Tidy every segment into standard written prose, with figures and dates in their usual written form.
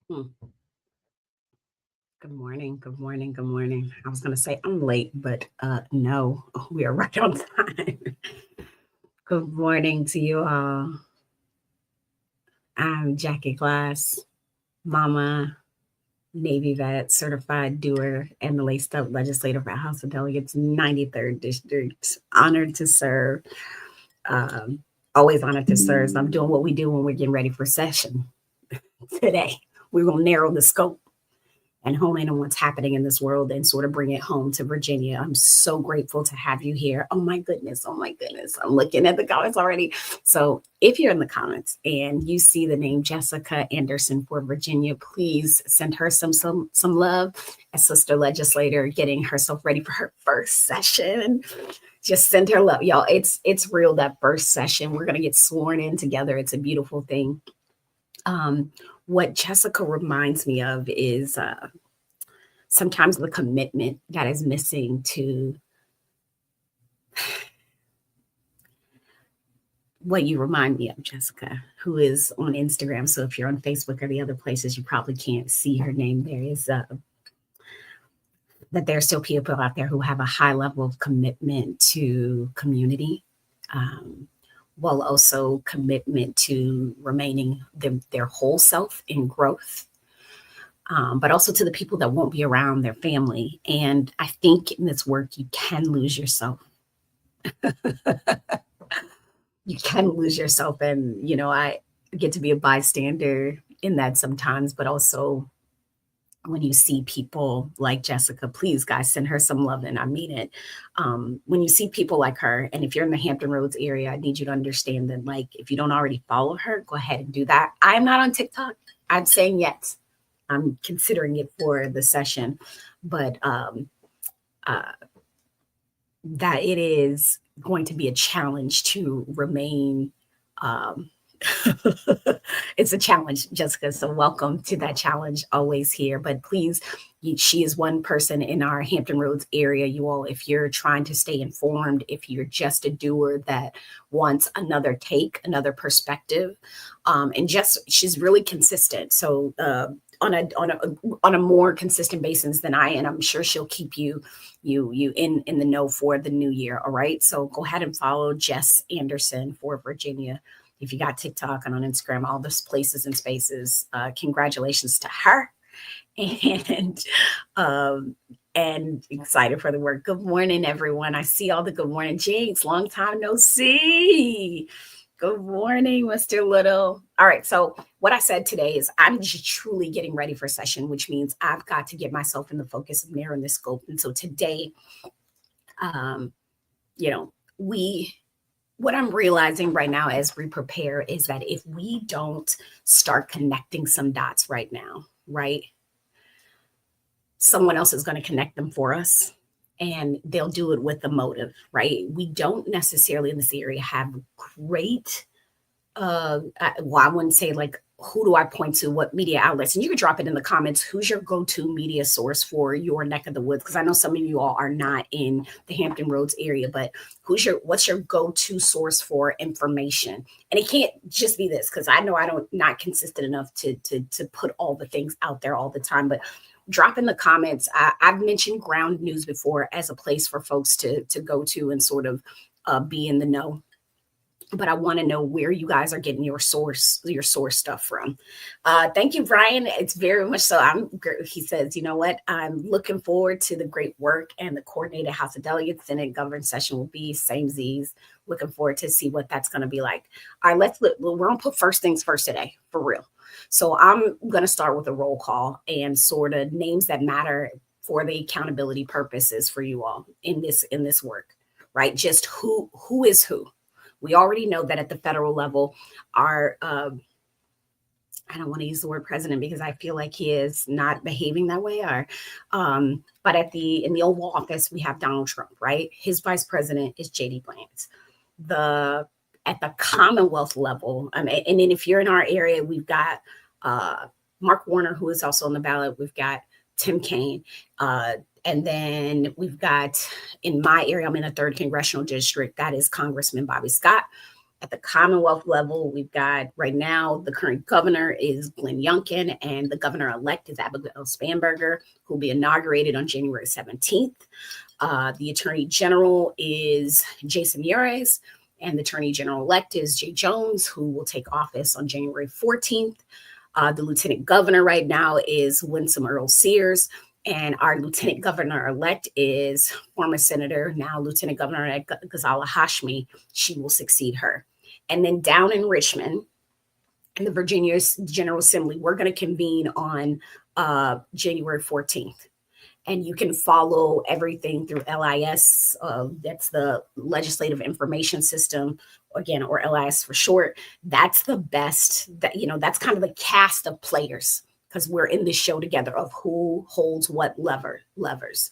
Hmm. Good morning. Good morning. Good morning. I was going to say I'm late, but no, we are right on time. Good morning to you all. I'm Jackie Glass, Mama, Navy vet, certified doer, and the laced up legislator for House of Delegates, 93rd District. Honored to serve. Um, Always honored to serve. So I'm doing what we do when we're getting ready for session today. We're going to narrow the scope and hone in on what's happening in this world and sort of bring it home to Virginia. I'm so grateful to have you here. Oh my goodness. Oh my goodness. I'm looking at the comments already. So if you're in the comments and you see the name Jessica Anderson for Virginia, please send her some love as sister legislator getting herself ready for her first session. Just send her love. Y'all, it's real that first session. We're gonna get sworn in together. It's a beautiful thing. Um, what Jessica reminds me of is sometimes the commitment that is missing to what you remind me of, Jessica, who is on Instagram. So if you're on Facebook or the other places, you probably can't see her name. There is that there are still people out there who have a high level of commitment to community, um, while also commitment to remaining their whole self in growth, but also to the people that won't be around their family. And I think in this work, you can lose yourself. You can lose yourself. And, I get to be a bystander in that sometimes, but also when you see people like Jessica, please, guys, send her some love, and I mean it. When you see people like her, and if you're in the Hampton Roads area, I need you to understand that, like, if you don't already follow her, go ahead and do that. I'm not on TikTok. I'm saying yes. I'm considering it for the session, but uh, that it is going to be a challenge to remain. Um, it's a challenge, Jessica. So welcome to that challenge. Always here, but please, she is one person in our Hampton Roads area. You all, if you're trying to stay informed, if you're just a doer that wants another take, another perspective, and just she's really consistent. So. On a more consistent basis than I, and I'm sure she'll keep you in the know for the new year. All right. So go ahead and follow Jess Anderson for Virginia. If you got TikTok and on Instagram, all those places and spaces, congratulations to her. And um, and excited for the work. Good morning, everyone. I see all the good morning. Jinx, long time no see. Good morning, Mr. Little. All right. So, what I said today is I'm just truly getting ready for session, which means I've got to get myself in the focus of narrowing the scope. And so, today, um, you know, what I'm realizing right now as we prepare is that if we don't start connecting some dots right now, right, someone else is going to connect them for us, and they'll do it with a motive, right? We don't necessarily in this area have great well, I wouldn't say like who do I point to, what media outlets, and you can drop it in the comments. Who's your go-to media source for your neck of the woods? Because I know some of you all are not in the Hampton Roads area, but what's your go-to source for information? And it can't just be this, because I know I don't not consistent enough to put all the things out there all the time, but drop in the comments. I've mentioned Ground News before as a place for folks to go to and sort of be in the know, but I want to know where you guys are getting your source stuff from. Thank you, Brian. It's very much so. He says, you know what? I'm looking forward to the great work, and the coordinated House of Delegates Senate governance session will be same Z's. Looking forward to see what that's going to be like. All right, we're going to put first things first today, for real. So I'm going to start with a roll call and sort of names that matter for the accountability purposes for you all in this work, right? Just who is who. We already know that at the federal level, our I don't want to use the word president because I feel like he is not behaving that way. But in the Oval Office, we have Donald Trump, right? His vice president is JD Vance. At the Commonwealth level, and then if you're in our area, we've got Mark Warner, who is also on the ballot. We've got Tim Kaine. And then we've got, in my area, I'm in a 3rd congressional district, that is Congressman Bobby Scott. At the Commonwealth level, we've got right now the current governor is Glenn Youngkin, and the governor-elect is Abigail Spanberger, who will be inaugurated on January 17th. The Attorney General is Jason Urias, and the Attorney General-elect is Jay Jones, who will take office on January 14th. The Lieutenant Governor right now is Winsome Earl Sears, and our Lieutenant Governor-elect is former Senator, now Lieutenant Governor Ghazala Hashmi. She will succeed her. And then down in Richmond, in the Virginia General Assembly, we're going to convene on January 14th. And you can follow everything through LIS. That's the Legislative Information System, again, or LIS for short. That's the best, that's kind of the cast of players, because we're in this show together of who holds what levers.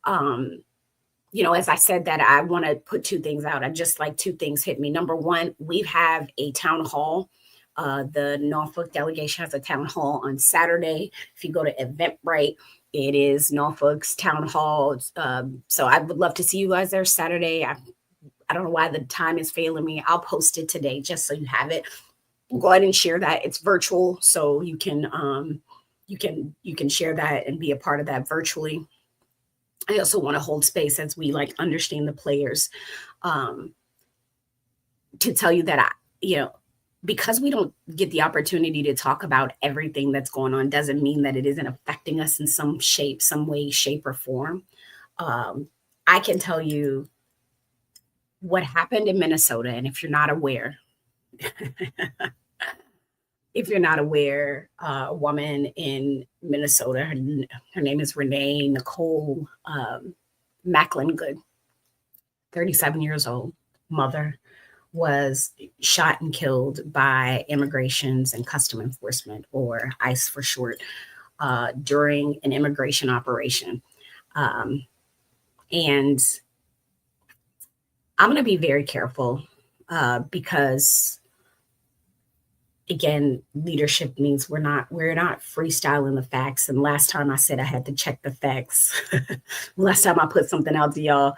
As I said that I want to put two things out. I just like two things hit me. Number one, we have a town hall. The Norfolk delegation has a town hall on Saturday. If you go to Eventbrite, it is Norfolk's town hall. So I would love to see you guys there Saturday. I don't know why the time is failing me. I'll post it today just so you have it. Go ahead and share that. It's virtual, so you can share that and be a part of that virtually. I also want to hold space as we understand the players, to tell you that because we don't get the opportunity to talk about everything that's going on doesn't mean that it isn't affecting us in some way, shape, or form. I can tell you what happened in Minnesota, and if you're not aware, a woman in Minnesota, her name is Renee Nicole Macklin Good, 37 years old, mother, was shot and killed by Immigrations and Custom Enforcement, or ICE for short, during an immigration operation. And I'm going to be very careful because, again, leadership means we're not freestyling the facts. And last time I said I had to check the facts. Last time I put something out to y'all,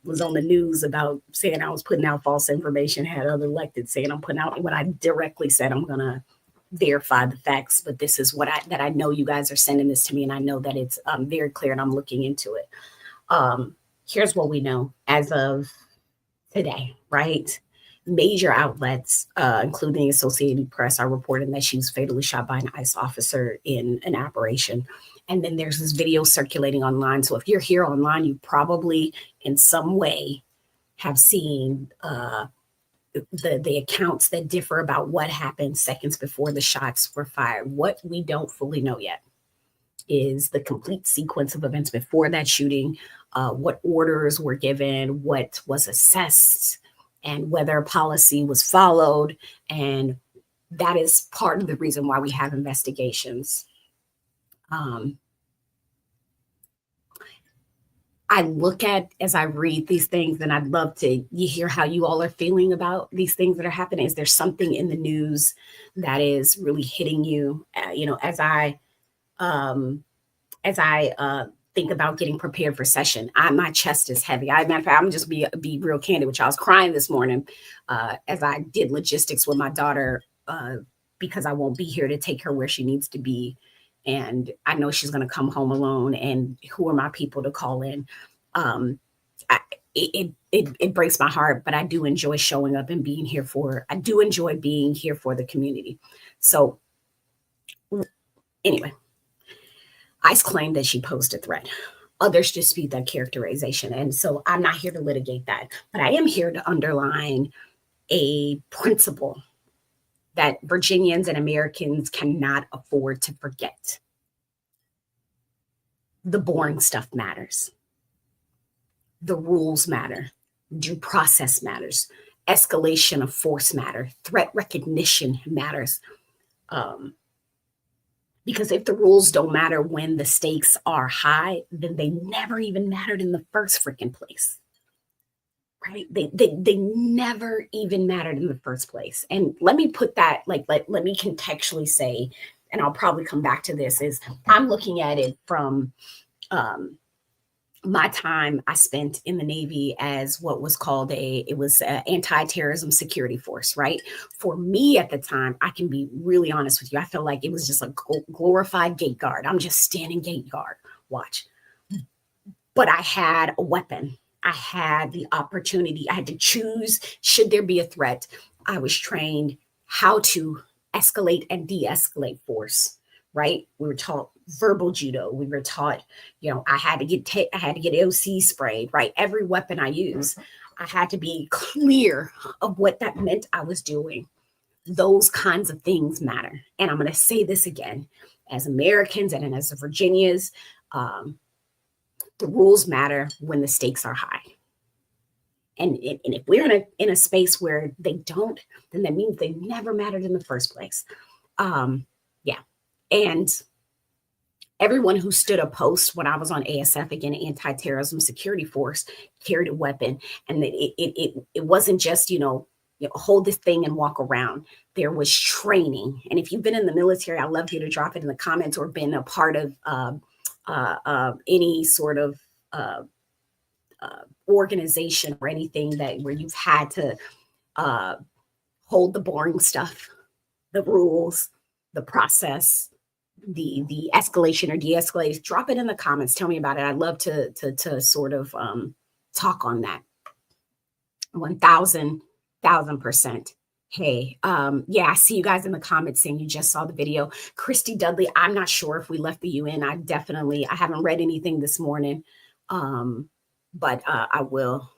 was on the news about saying I was putting out false information, had other elected saying I'm putting out, when I directly said I'm going to verify the facts. But this is that I know you guys are sending this to me, and I know that it's very clear, and I'm looking into it. Here's what we know as of today, right? Major outlets, including the Associated Press, are reporting that she was fatally shot by an ICE officer in an operation. And then there's this video circulating online. So if you're here online, you probably in some way have seen the accounts that differ about what happened seconds before the shots were fired. What we don't fully know yet is the complete sequence of events before that shooting, what orders were given, what was assessed, and whether policy was followed. And that is part of the reason why we have investigations. I look at, as I read these things, and I'd love to hear how you all are feeling about these things that are happening. Is there something in the news that is really hitting you? As I think about getting prepared for session, my chest is heavy. Matter of fact, I'm just be real candid, which I was crying this morning as I did logistics with my daughter because I won't be here to take her where she needs to be. And I know she's going to come home alone. And who are my people to call in? It breaks my heart, but I do enjoy showing up and being here I do enjoy being here for the community. So anyway, ICE claimed that she posed a threat. Others dispute that characterization. And so I'm not here to litigate that, but I am here to underline a principle that Virginians and Americans cannot afford to forget. The boring stuff matters. The rules matter. Due process matters. Escalation of force matters. Threat recognition matters. Because if the rules don't matter when the stakes are high, then they never even mattered in the first freaking place. Right? They never even mattered in the first place. And let me put that, let me contextually say, and I'll probably come back to this, is I'm looking at it from my time I spent in the Navy as what was called it was a anti-terrorism security force, right? For me at the time, I can be really honest with you. I felt like it was just a glorified gate guard. I'm just standing gate guard. Watch. But I had a weapon. I had the opportunity. I had to choose, should there be a threat. I was trained how to escalate and de-escalate force, right? We were taught verbal judo. We were taught, I had to get OC sprayed, right? Every weapon I use, I had to be clear of what that meant I was doing. Those kinds of things matter. And I'm going to say this again, as Americans and as Virginians, the rules matter when the stakes are high. And if we're in a space where they don't, then that means they never mattered in the first place. Yeah. And everyone who stood a post when I was on ASF, again, anti-terrorism security force, carried a weapon. And it wasn't just, hold this thing and walk around. There was training. And if you've been in the military, I'd love you to drop it in the comments, or been a part of any sort of organization or anything where you've had to hold the boring stuff, the rules, the process, the escalation or de-escalation. Drop it in the comments. Tell me about it. I'd love to sort of talk on that. 1,000%. Hey, yeah, I see you guys in the comments saying you just saw the video. Christy Dudley, I'm not sure if we left the UN. I haven't read anything this morning, but I will.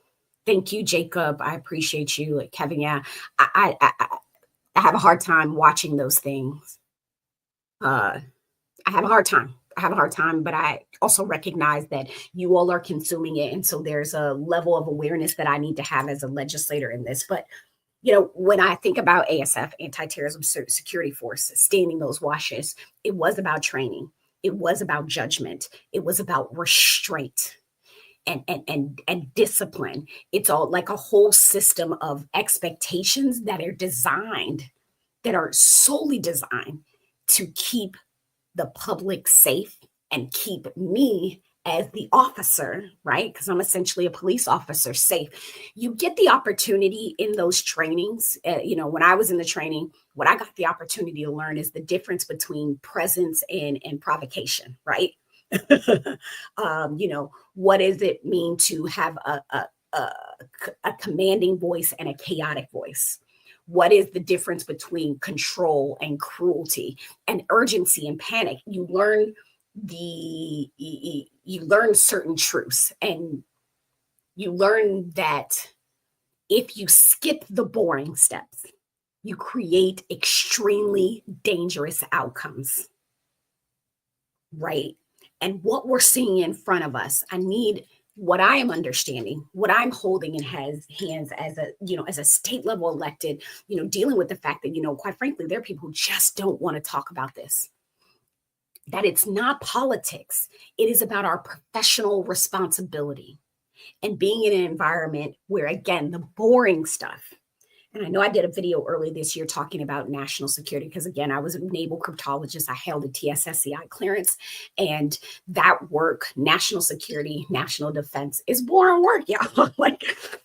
Thank you, Jacob. I appreciate you. Kevin, yeah, I have a hard time watching those things. I have a hard time. But I also recognize that you all are consuming it. And so there's a level of awareness that I need to have as a legislator in this. But, when I think about ASF, Anti-Terrorism Security Force, standing those washes, it was about training. It was about judgment. It was about restraint and discipline. It's all like a whole system of expectations that are solely designed to keep the public safe and keep me as the officer, right? Because I'm essentially a police officer, safe. You get the opportunity in those trainings. When I was in the training, what I got the opportunity to learn is the difference between presence and provocation, right? What does it mean to have a commanding voice and a chaotic voice? What is the difference between control and cruelty and urgency and panic? You learn certain truths, and you learn that if you skip the boring steps, you create extremely dangerous outcomes, right? And what we're seeing in front of us, what I am understanding, what I'm holding in hands as a state level elected, dealing with the fact that, quite frankly, there are people who just don't want to talk about this. That it's not politics. It is about our professional responsibility and being in an environment where, again, the boring stuff. And I know I did a video earlier this year talking about national security because, again, I was a naval cryptologist. I held a TSSCI clearance. And that work, national security, national defense, is boring work, y'all. Like,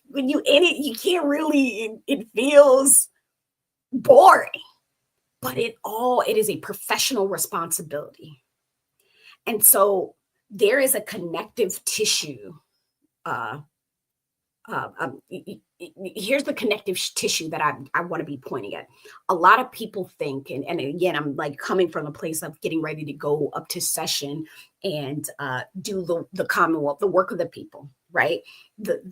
when you in it, you can't really, it feels boring. But it is a professional responsibility. And so there is a connective tissue. Here's the connective tissue that I want to be pointing at. A lot of people think, and again, I'm like coming from a place of getting ready to go up to session and do the Commonwealth, the work of the people, right?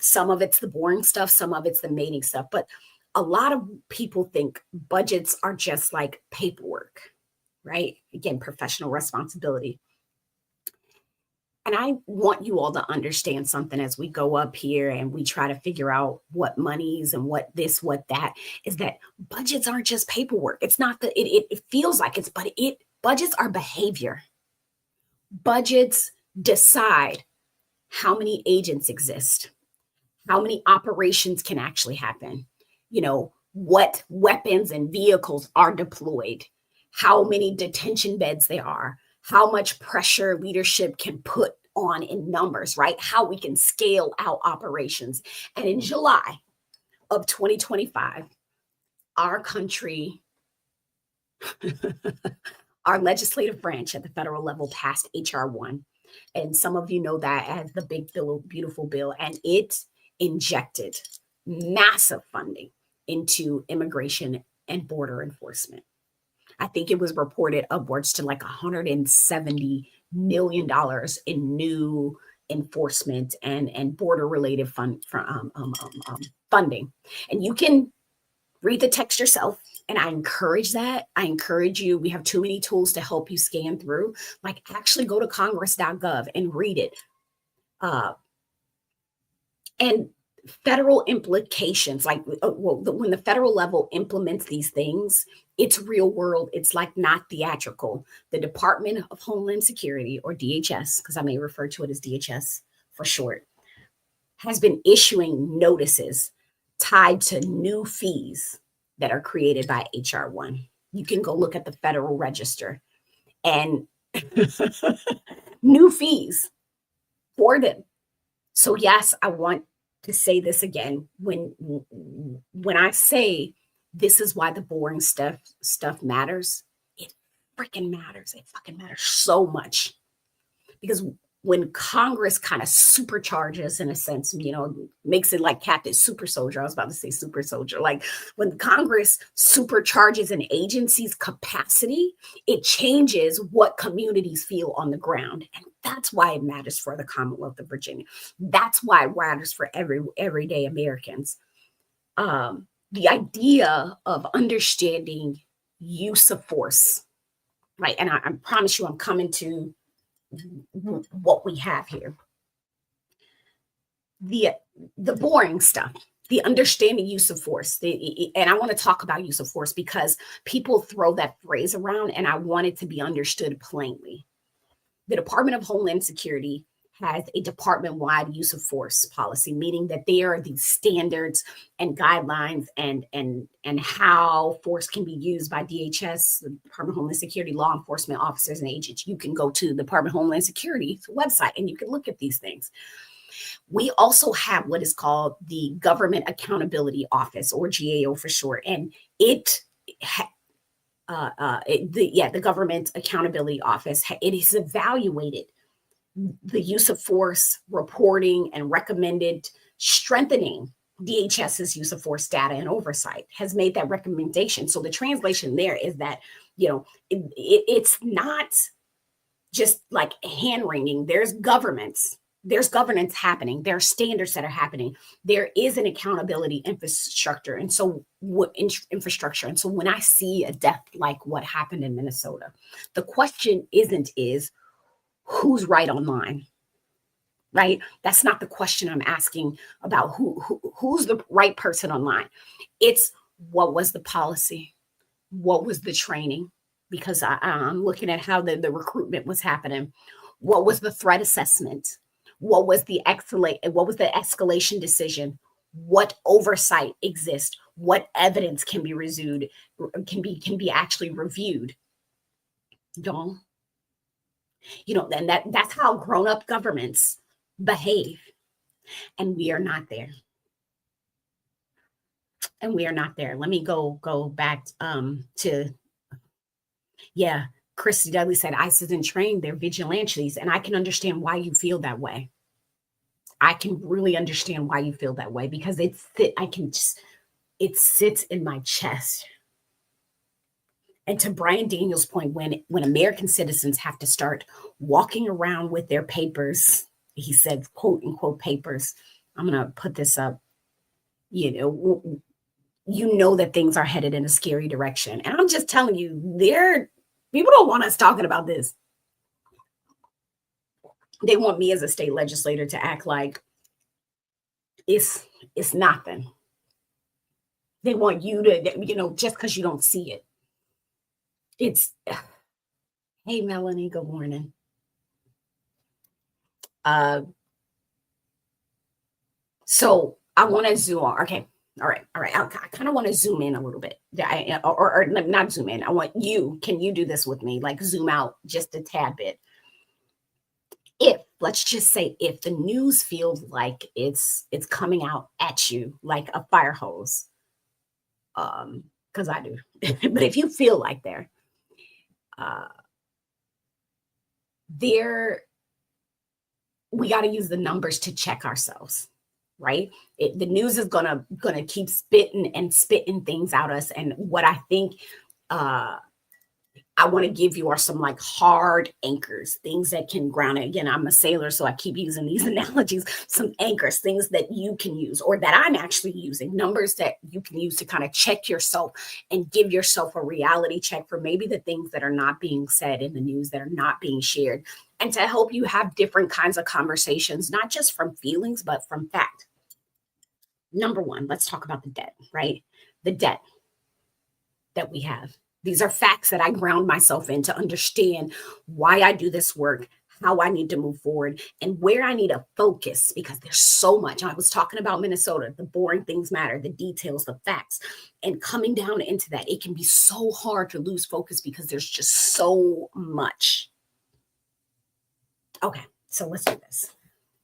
Some of it's the boring stuff, some of it's the mating stuff, but a lot of people think budgets are just like paperwork, right? Again, professional responsibility. And I want you all to understand something as we go up here and we try to figure out what monies and what this, what that, is that budgets aren't just paperwork. It's not it feels like it's, but budgets are behavior. Budgets decide how many agents exist, how many operations can actually happen, what weapons and vehicles are deployed, how many detention beds there are, how much pressure leadership can put on in numbers, right? How we can scale out operations. And in July of 2025, our country, our legislative branch at the federal level passed HR 1. And some of you know that as the big, beautiful bill. And it injected massive funding into immigration and border enforcement. I think it was reported upwards to like $170 million in new enforcement and border related funding. And you can read the text yourself. And I encourage that. I encourage you. We have too many tools to help you scan through. Like actually go to congress.gov and read it. And federal implications, like when the federal level implements these things, it's real world. It's like not theatrical. The Department of Homeland Security, or DHS, because I may refer to it as DHS for short, has been issuing notices tied to new fees that are created by HR 1. You can go look at the Federal Register and new fees for them. So yes, I want to say this again. When I say this is why the boring stuff matters, it freaking matters. It fucking matters so much. Because when Congress kind of supercharges, in a sense, makes it like Captain Super Soldier. I was about to say super soldier. Like when Congress supercharges an agency's capacity, it changes what communities feel on the ground. And that's why it matters for the Commonwealth of Virginia. That's why it matters for everyday Americans. The idea of understanding use of force, right? And I promise you, I'm coming to what we have here. The boring stuff, the understanding use of force. And I want to talk about use of force because people throw that phrase around, and I want it to be understood plainly. The Department of Homeland Security has a department-wide use of force policy, meaning that there are these standards and guidelines and how force can be used by DHS, the Department of Homeland Security, law enforcement officers and agents. You can go to the Department of Homeland Security's website and you can look at these things. We also have what is called the Government Accountability Office, or GAO for short, and the Government Accountability Office, it is evaluated the use of force reporting and recommended strengthening DHS's use of force data and oversight, has made that recommendation. So the translation there is that, it's not just like hand wringing. There's governance happening. There are standards that are happening. There is an accountability infrastructure. And so infrastructure. And so when I see a death like what happened in Minnesota, the question is who's right online, right? That's not the question I'm asking about who's the right person online. It's what was the policy? What was the training? Because I'm looking at how the recruitment was happening. What was the threat assessment? What was the escalation decision? What oversight exists? What evidence can be reviewed? Can be actually reviewed? And that's how grown-up governments behave. And we are not there. Let me go back to, Christy Dudley said ICE isn't trained, they're vigilantes. And I can understand why you feel that way. I can really understand why you feel that way, because it sits in my chest. And to Brian Daniels' point, when American citizens have to start walking around with their papers, he said, quote unquote, papers. I'm going to put this up. You know that things are headed in a scary direction. And I'm just telling you, people don't want us talking about this. They want me as a state legislator to act like it's nothing. They want you to, just because you don't see it. Hey, Melanie, good morning. So I want to zoom on. Okay. All right. I kind of want to zoom in a little bit. Or not zoom in. Can you do this with me? Like zoom out just a tad bit. If, let's just say, if the news feels like it's coming out at you like a fire hose, because I do. But if you feel like uh, there, we got to use the numbers to check ourselves, right? The news is gonna keep spitting and spitting things out us, and what I think uh, I want to give you are some like hard anchors, things that can ground it. Again, I'm a sailor, so I keep using these analogies. Some anchors, things that you can use or that I'm actually using, numbers that you can use to kind of check yourself and give yourself a reality check for maybe the things that are not being said in the news, that are not being shared, and to help you have different kinds of conversations, not just from feelings, but from fact. Number one, let's talk about the debt, right? The debt that we have. These are facts that I ground myself in to understand why I do this work, how I need to move forward, and where I need to focus because there's so much. I was talking about Minnesota, the boring things matter, the details, the facts, and coming down into that, it can be so hard to lose focus because there's just so much. Okay, so let's do this.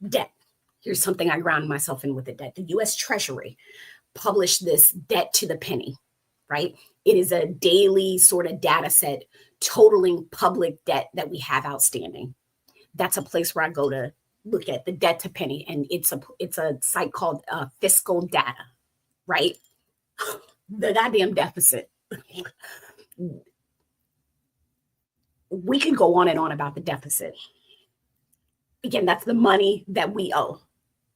Debt. Here's something I ground myself in with the debt. The US Treasury published this debt to the penny, right? It is a daily sort of data set totaling public debt that we have outstanding. That's a place where I go to look at the debt to penny, and it's a site called Fiscal Data, right? The goddamn deficit. We could go on and on about the deficit. Again, that's the money that we owe,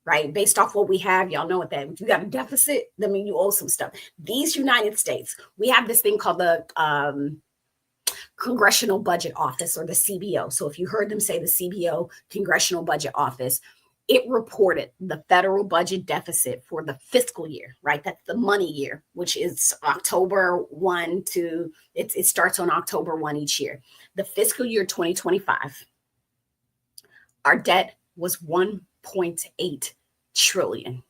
right? Based off what we have, y'all know what that. If you got a deficit, that means you owe some stuff. These United States, we have this thing called the Congressional Budget Office, or the CBO. So if you heard them say the CBO, Congressional Budget Office, it reported the federal budget deficit for the fiscal year, right? That's the money year, which is October 1 to, it starts on October 1 each year. The fiscal year 2025, our debt was 1.8 trillion.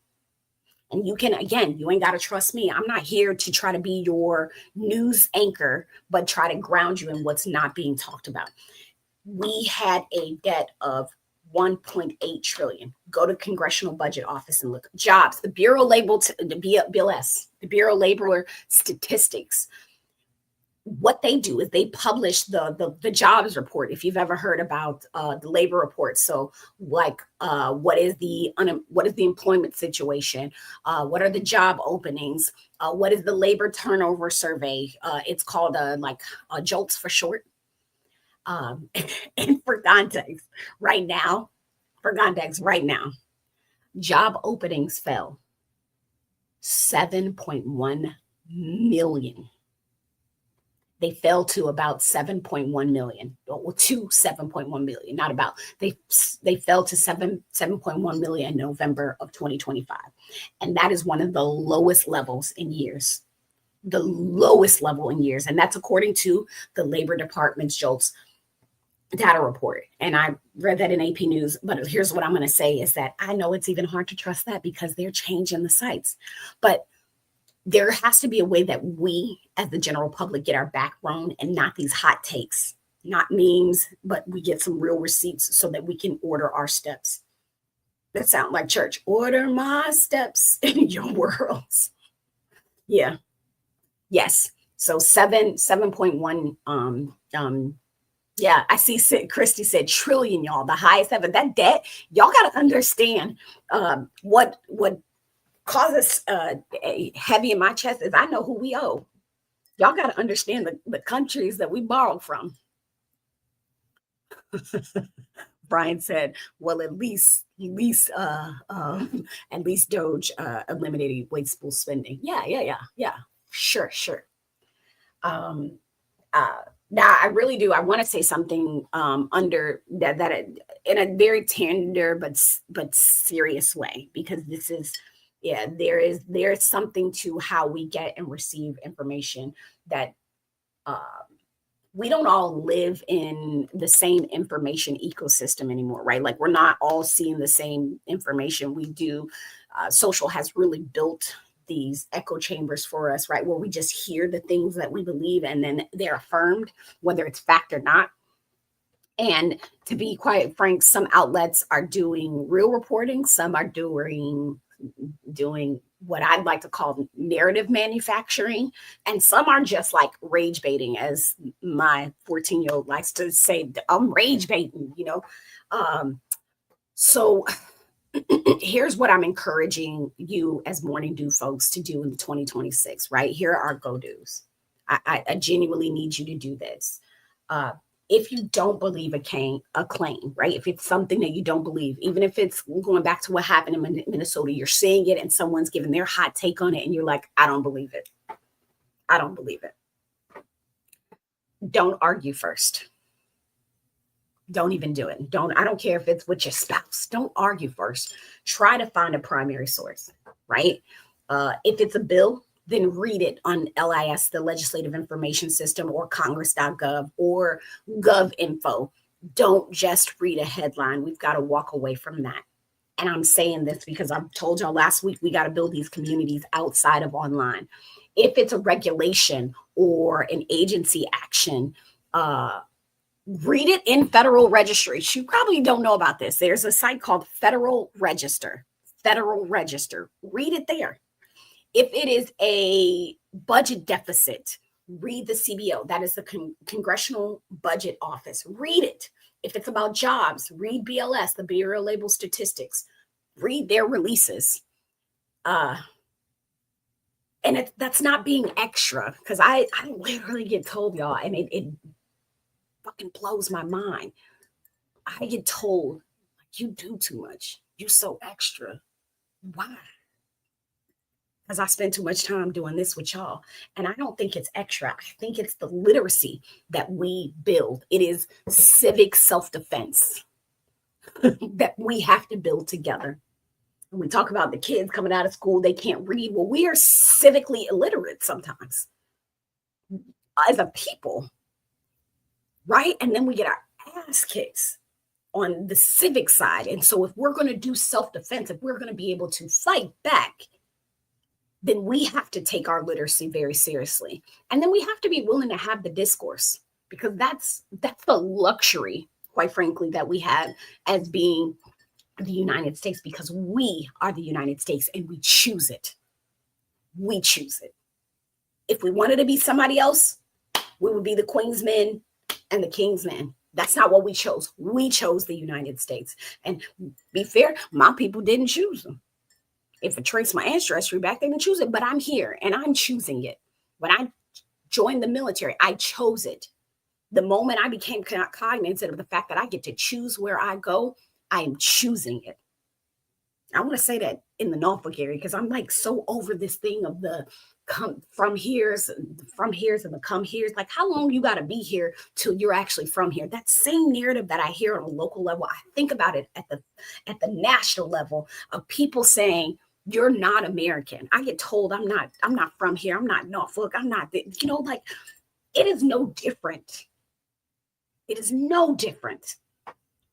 And you can, again, you ain't got to trust me. I'm not here to try to be your news anchor, but try to ground you in what's not being talked about. We had a debt of 1.8 trillion. Go to Congressional Budget Office and look. Jobs, the Bureau labeled the BLS, the Bureau Labor Statistics. What they do is they publish the jobs report. If you've ever heard about the labor report, so like what is the employment situation, what are the job openings, what is the labor turnover survey? It's called JOLTS for short. And for context, right now, job openings fell 7.1 million. They fell to about 7.1 million, well, to 7.1 million, not about. They fell to 7.1 million in November of 2025. And that is one of the lowest levels in years. The lowest level in years. And that's according to the Labor Department's JOLTS data report. And I read that in AP News. But here's what I'm going to say is that I know it's even hard to trust that because they're changing the sites. But there has to be a way that we, as the general public, get our background and not these hot takes, not memes, but we get some real receipts so that we can order our steps. That sound like church. Order my steps in your worlds. Yeah. Yes. So 7.1. Yeah, I see Christy said trillion, y'all, the highest ever. That debt, y'all got to understand what causes heavy in my chest is I know who we owe. Y'all got to understand the countries that we borrow from. Brian said, well, at least Doge eliminated wasteful spending. Yeah. Sure. Now I really do. I want to say something under that in a very tender but serious way, because this is, yeah, there is something to how we get and receive information that we don't all live in the same information ecosystem anymore, right? Like we're not all seeing the same information. We do. Social has really built these echo chambers for us, right? Where we just hear the things that we believe and then they're affirmed, whether it's fact or not. And to be quite frank, some outlets are doing real reporting, some are doing what I'd like to call narrative manufacturing, and some are just like rage baiting, as my 14-year-old likes to say, I'm rage baiting, you know. So here's what I'm encouraging you as Morning Dew folks to do in the 2026, right? Here are our go-dos. I genuinely need you to do this. Uh, if you don't believe a claim, right? If it's something that you don't believe, even if it's going back to what happened in Minnesota, you're seeing it and someone's giving their hot take on it and you're like, I don't believe it. I don't believe it. Don't argue first. Don't even do it. I don't care if it's with your spouse. Don't argue first. Try to find a primary source, right? If it's a bill, then read it on LIS, the Legislative Information System, or congress.gov or GovInfo. Don't just read a headline. We've got to walk away from that. And I'm saying this because I told y'all last week, we got to build these communities outside of online. If it's a regulation or an agency action, read it in Federal Registry. You probably don't know about this. There's a site called Federal Register. Federal Register. Read it there. If it is a budget deficit, read the CBO. That is the Congressional Budget Office. Read it. If it's about jobs, read BLS, the Bureau of Labor Statistics. Read their releases. And that's not being extra, because I literally get told, y'all, and it fucking blows my mind. I get told, you do too much. You so extra. Why? Because I spend too much time doing this with y'all. And I don't think it's extra. I think it's the literacy that we build. It is civic self-defense that we have to build together. When we talk about the kids coming out of school, they can't read. Well, we are civically illiterate sometimes as a people, right? And then we get our ass kicked on the civic side. And so if we're going to do self-defense, if we're going to be able to fight back, then we have to take our literacy very seriously. And then we have to be willing to have the discourse, because that's the luxury, quite frankly, that we have as being the United States, because we are the United States and we choose it. We choose it. If we wanted to be somebody else, we would be the Queen's men and the King's men. That's not what we chose. We chose the United States. And be fair, my people didn't choose them. If it trace my ancestry back, they didn't choose it, but I'm here and I'm choosing it. When I joined the military, I chose it. The moment I became cognizant of the fact that I get to choose where I go, I am choosing it. I want to say that in the Norfolk area, because I'm like so over this thing of the come from here's and the come here's. Like, how long you got to be here till you're actually from here? That same narrative that I hear on a local level, I think about it at the national level of people saying, you're not American. I get told I'm not from here. I'm not Norfolk. I'm not, like, it is no different. It is no different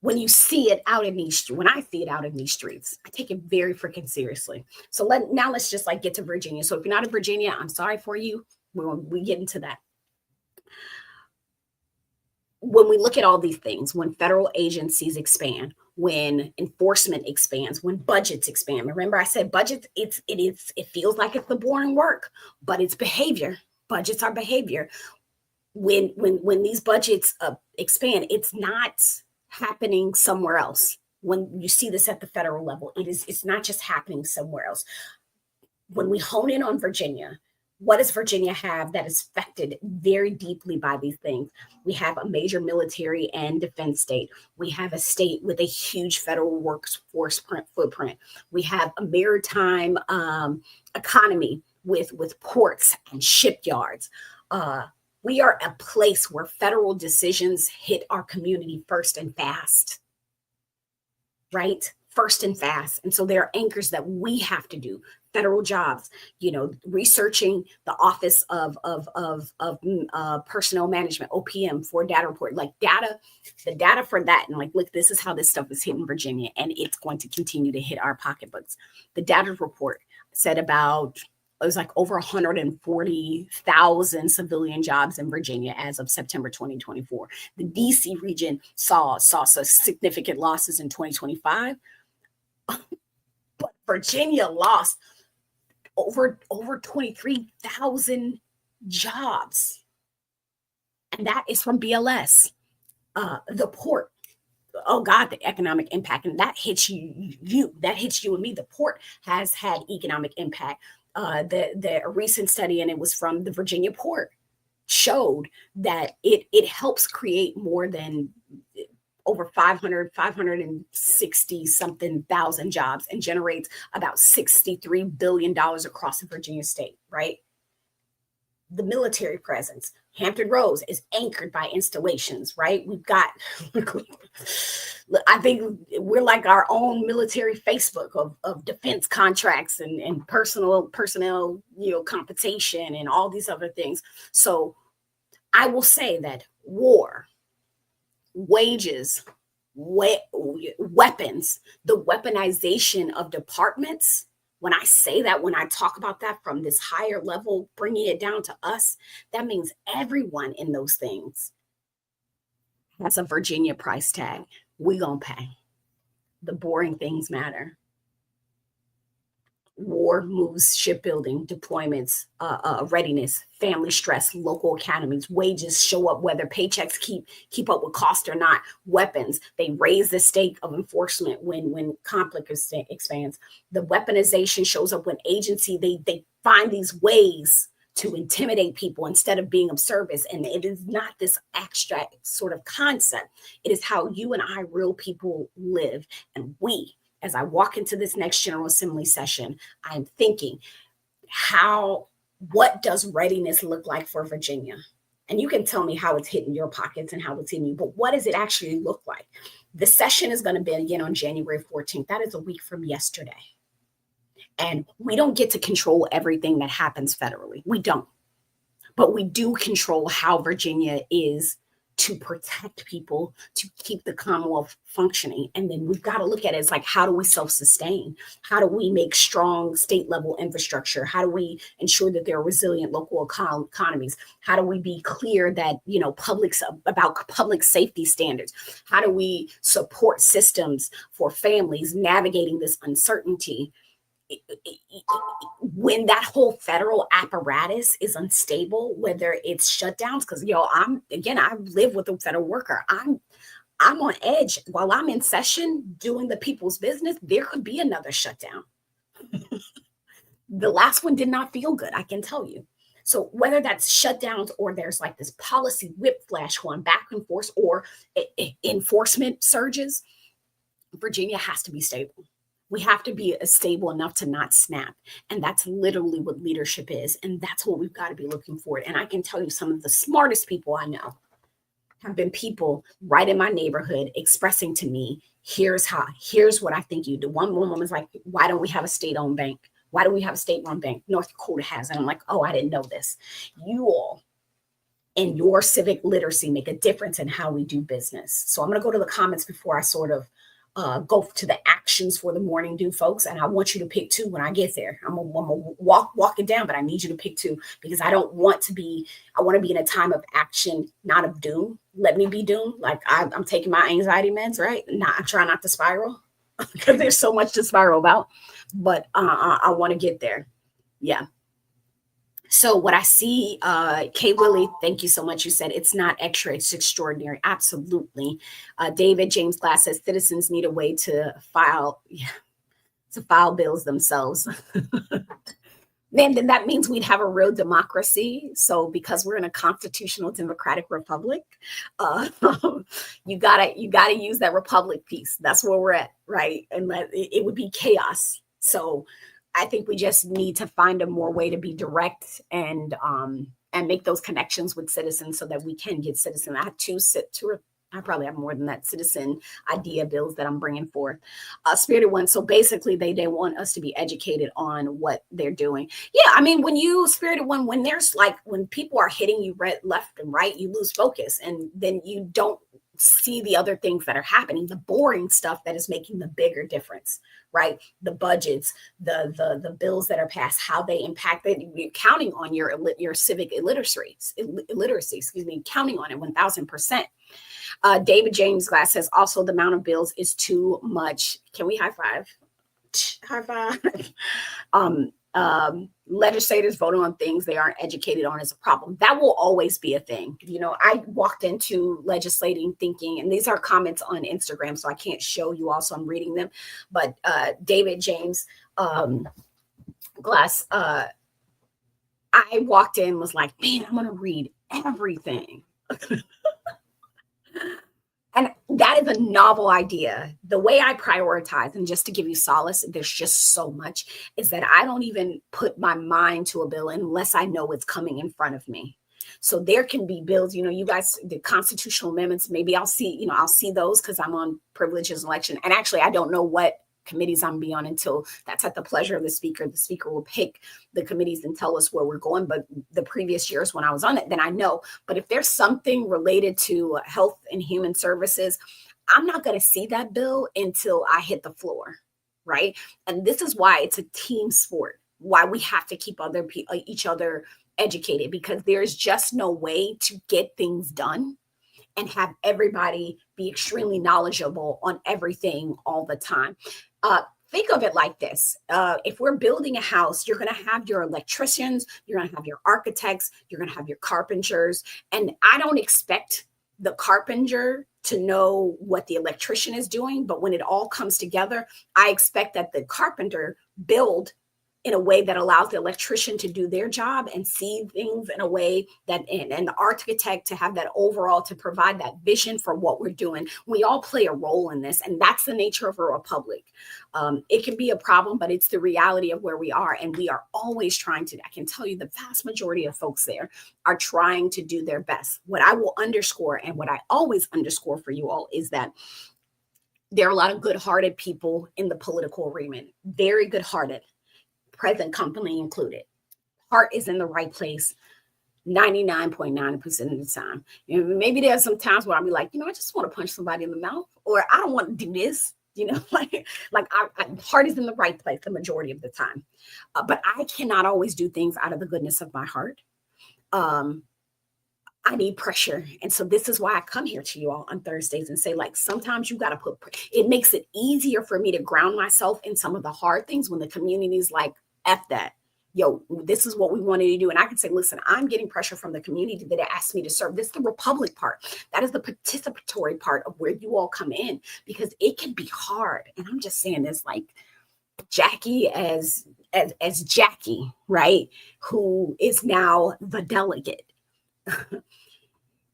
when you see it out in when I see it out in these streets. I take it very freaking seriously. So let's just like get to Virginia. So if you're not in Virginia, I'm sorry for you. We get into that. When we look at all these things, when federal agencies expand, when enforcement expands, when budgets expand. Remember, I said budgets, it feels like it's the boring work, but it's behavior. Budgets are behavior. When these budgets expand, it's not happening somewhere else. When you see this at the federal level, it's not just happening somewhere else. When we hone in on Virginia, what does Virginia have that is affected very deeply by these things? We have a major military and defense state. We have a state with a huge federal workforce footprint. We have a maritime economy with ports and shipyards. We are a place where federal decisions hit our community first and fast, right? First and fast. And so there are anchors that we have to do. Federal jobs, researching the Office of Personnel Management, OPM, for data report, like the data for that. And like, look, this is how this stuff is hitting Virginia, and it's going to continue to hit our pocketbooks. The data report said about it was like over 140,000 civilian jobs in Virginia as of September 2024. The DC region saw significant losses in 2025, but Virginia lost over 23,000 jobs, and that is from BLS. The port, oh God, the economic impact, and that hits that hits you and me. The port has had economic impact. The recent study, and it was from the Virginia port, showed that it helps create more than over 560 something thousand jobs and generates about $63 billion across the Virginia state, right? The military presence. Hampton Roads is anchored by installations, right? We've got, I think we're like our own military Facebook of defense contracts and personnel, compensation and all these other things. So I will say that war, wages, weapons, the weaponization of departments. When I say that, when I talk about that from this higher level, bringing it down to us, that means everyone in those things has a Virginia price tag. We gonna pay. The boring things matter. War moves shipbuilding, deployments, readiness, family stress, local economies, wages show up whether paychecks keep up with cost or not. Weapons, they raise the stake of enforcement when conflict expands. The weaponization shows up when agency, they find these ways to intimidate people instead of being of service. And it is not this abstract sort of concept. It is how you and I, real people, live. And as I walk into this next General Assembly session, I'm thinking, what does readiness look like for Virginia? And you can tell me how it's hitting your pockets and how it's in you, but what does it actually look like? The session is going to begin on January 14th. That is a week from yesterday. And we don't get to control everything that happens federally. We don't. But we do control how Virginia is to protect people, to keep the Commonwealth functioning. And then we've got to look at it as like, how do we self-sustain? How do we make strong state level infrastructure? How do we ensure that there are resilient local economies? How do we be clear that, about public safety standards? How do we support systems for families navigating this uncertainty? When that whole federal apparatus is unstable, whether it's shutdowns, because I live with a federal worker. I'm on edge while I'm in session doing the people's business. There could be another shutdown. The last one did not feel good, I can tell you. So whether that's shutdowns or there's like this policy whiplash going back and forth or enforcement surges, Virginia has to be stable. We have to be stable enough to not snap. And that's literally what leadership is. And that's what we've got to be looking for. And I can tell you some of the smartest people I know have been people right in my neighborhood expressing to me, here's what I think you do. One woman was like, why don't we have a state-owned bank? Why don't we have a state-run bank? North Dakota has. And I'm like, oh, I didn't know this. You all and your civic literacy make a difference in how we do business. So I'm going to go to the comments before I sort of go to the actions for the morning dew, folks. And I want you to pick two when I get there. I'm gonna walk it down, but I need you to pick two because I want to be in a time of action, not of doom. Let me be doomed. Like I'm taking my anxiety meds, right? I'm trying not to spiral because there's so much to spiral about, but I want to get there. Yeah. So what I see, Kay Willie, thank you so much. You said it's not extra, it's extraordinary. Absolutely. David James Glass says citizens need a way to file bills themselves. Then that means we'd have a real democracy. So because we're in a constitutional democratic republic, you gotta use that republic piece. That's where we're at, right? And it would be chaos. So I think we just need to find a more way to be direct and make those connections with citizens so that we can get citizen. I have I probably have more than that citizen idea bills that I'm bringing forth. Spirited One. So basically they want us to be educated on what they're doing. Yeah. I mean, Spirited One, when people are hitting you left and right, you lose focus and then you don't see the other things that are happening, the boring stuff that is making the bigger difference, right? The budgets, the bills that are passed, how they impact it. You're counting on your civic illiteracy, excuse me, counting on it 1000%. David James Glass says also the amount of bills is too much. Can we high five? High five. Legislators voting on things they aren't educated on is a problem. That will always be a thing. You know, I walked into legislating thinking, and these are comments on Instagram, so I can't show you all, so I'm reading them. But David James Glass, I walked in, was like, man, I'm going to read everything. And that is a novel idea. The way I prioritize, and just to give you solace, there's just so much, is that I don't even put my mind to a bill unless I know it's coming in front of me. So there can be bills, you know, you guys, the constitutional amendments, maybe I'll see those because I'm on privileges election. And actually, I don't know what committees I'm be on until that's at the pleasure of the speaker. The speaker will pick the committees and tell us where we're going. But the previous years when I was on it, then I know. But if there's something related to health and human services, I'm not going to see that bill until I hit the floor, right? And this is why it's a team sport, why we have to keep each other educated, because there's just no way to get things done and have everybody be extremely knowledgeable on everything all the time. Think of it like this. If we're building a house, you're going to have your electricians, you're going to have your architects, you're going to have your carpenters. And I don't expect the carpenter to know what the electrician is doing. But when it all comes together, I expect that the carpenter build in a way that allows the electrician to do their job and see things in a way that, and the architect to have that overall, to provide that vision for what we're doing. We all play a role in this, and that's the nature of a republic. It can be a problem, but it's the reality of where we are. And we are always trying to, I can tell you the vast majority of folks there are trying to do their best. What I will underscore, and what I always underscore for you all, is that there are a lot of good-hearted people in the political arena, very good-hearted, present company included. Heart is in the right place 99.9% of the time. You know, maybe there's some times where I'll be like, you know, I just want to punch somebody in the mouth, or I don't want to do this, you know, like heart is in the right place the majority of the time. But I cannot always do things out of the goodness of my heart. I need pressure. And so this is why I come here to you all on Thursdays and say, like, sometimes you got to it makes it easier for me to ground myself in some of the hard things when the community is like, F that. Yo, this is what we wanted to do. And I can say, listen, I'm getting pressure from the community that asked me to serve. This is the republic part. That is the participatory part of where you all come in, because it can be hard. And I'm just saying this like Jackie as Jackie, right? Who is now the delegate.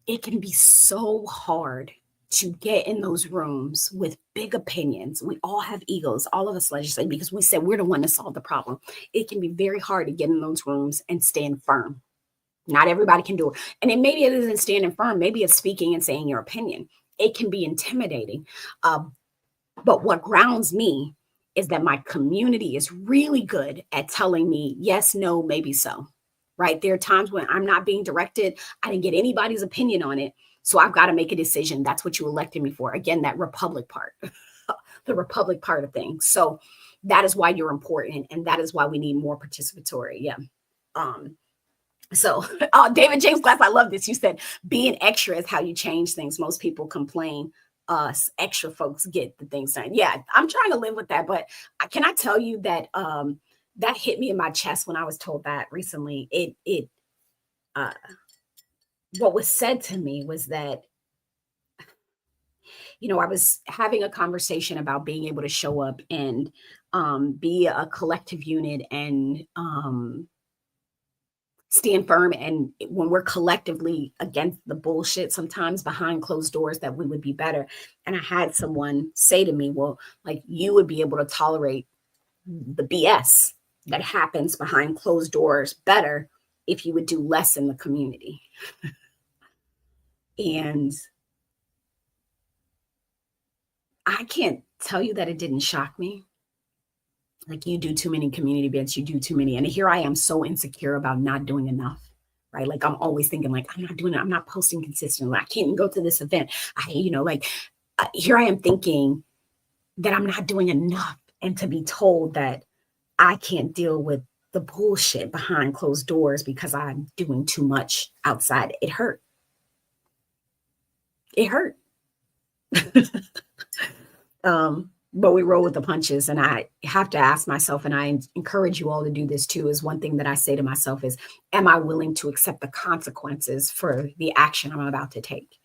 It can be so hard to get in those rooms with big opinions. We all have egos, all of us legislate, because we said we're the one to solve the problem. It can be very hard to get in those rooms and stand firm. Not everybody can do it. And then maybe it isn't standing firm. Maybe it's speaking and saying your opinion. It can be intimidating. But what grounds me is that my community is really good at telling me yes, no, maybe so, right? There are times when I'm not being directed. I didn't get anybody's opinion on it. So I've got to make a decision. That's what you elected me for. Again, that republic part, the republic part of things. So that is why you're important. And that is why we need more participatory. Yeah. So David James Glass, I love this. You said being extra is how you change things. Most people complain. Us extra folks get the things done. Yeah, I'm trying to live with that. But can I tell you that that hit me in my chest when I was told that recently? What was said to me was that, you know, I was having a conversation about being able to show up and be a collective unit and stand firm. And when we're collectively against the bullshit, sometimes behind closed doors, that we would be better. And I had someone say to me, well, like, you would be able to tolerate the BS that happens behind closed doors better if you would do less in the community. And I can't tell you that it didn't shock me. Like, you do too many community events, you do too many. And here I am so insecure about not doing enough, right? Like I'm always thinking like, I'm not doing it. I'm not posting consistently. I can't even go to this event. Here I am thinking that I'm not doing enough. And to be told that I can't deal with the bullshit behind closed doors because I'm doing too much outside, it hurt. It hurt. But we roll with the punches. And I have to ask myself, and I encourage you all to do this too, is one thing that I say to myself is, am I willing to accept the consequences for the action I'm about to take?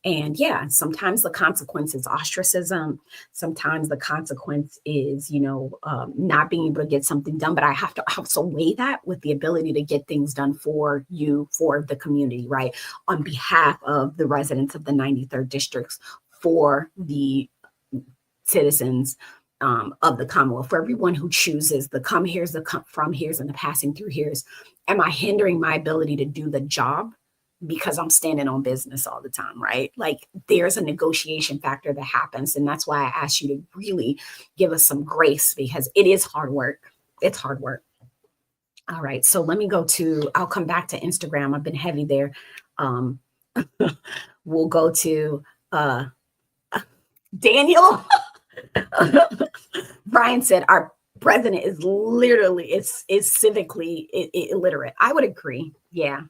And yeah, sometimes the consequence is ostracism. Sometimes the consequence is, not being able to get something done. But I have to also weigh that with the ability to get things done for you, for the community, right? On behalf of the residents of the 93rd districts, for the citizens of the Commonwealth, for everyone who chooses the come here's, the come from here's, and the passing through here's. Am I hindering my ability to do the job because I'm standing on business all the time, right? Like there's a negotiation factor that happens. And that's why I asked you to really give us some grace, because it is hard work. It's hard work. All right. So let me I'll come back to Instagram. I've been heavy there. We'll go to Daniel. Brian said our president is literally is civically illiterate. I would agree. Yeah.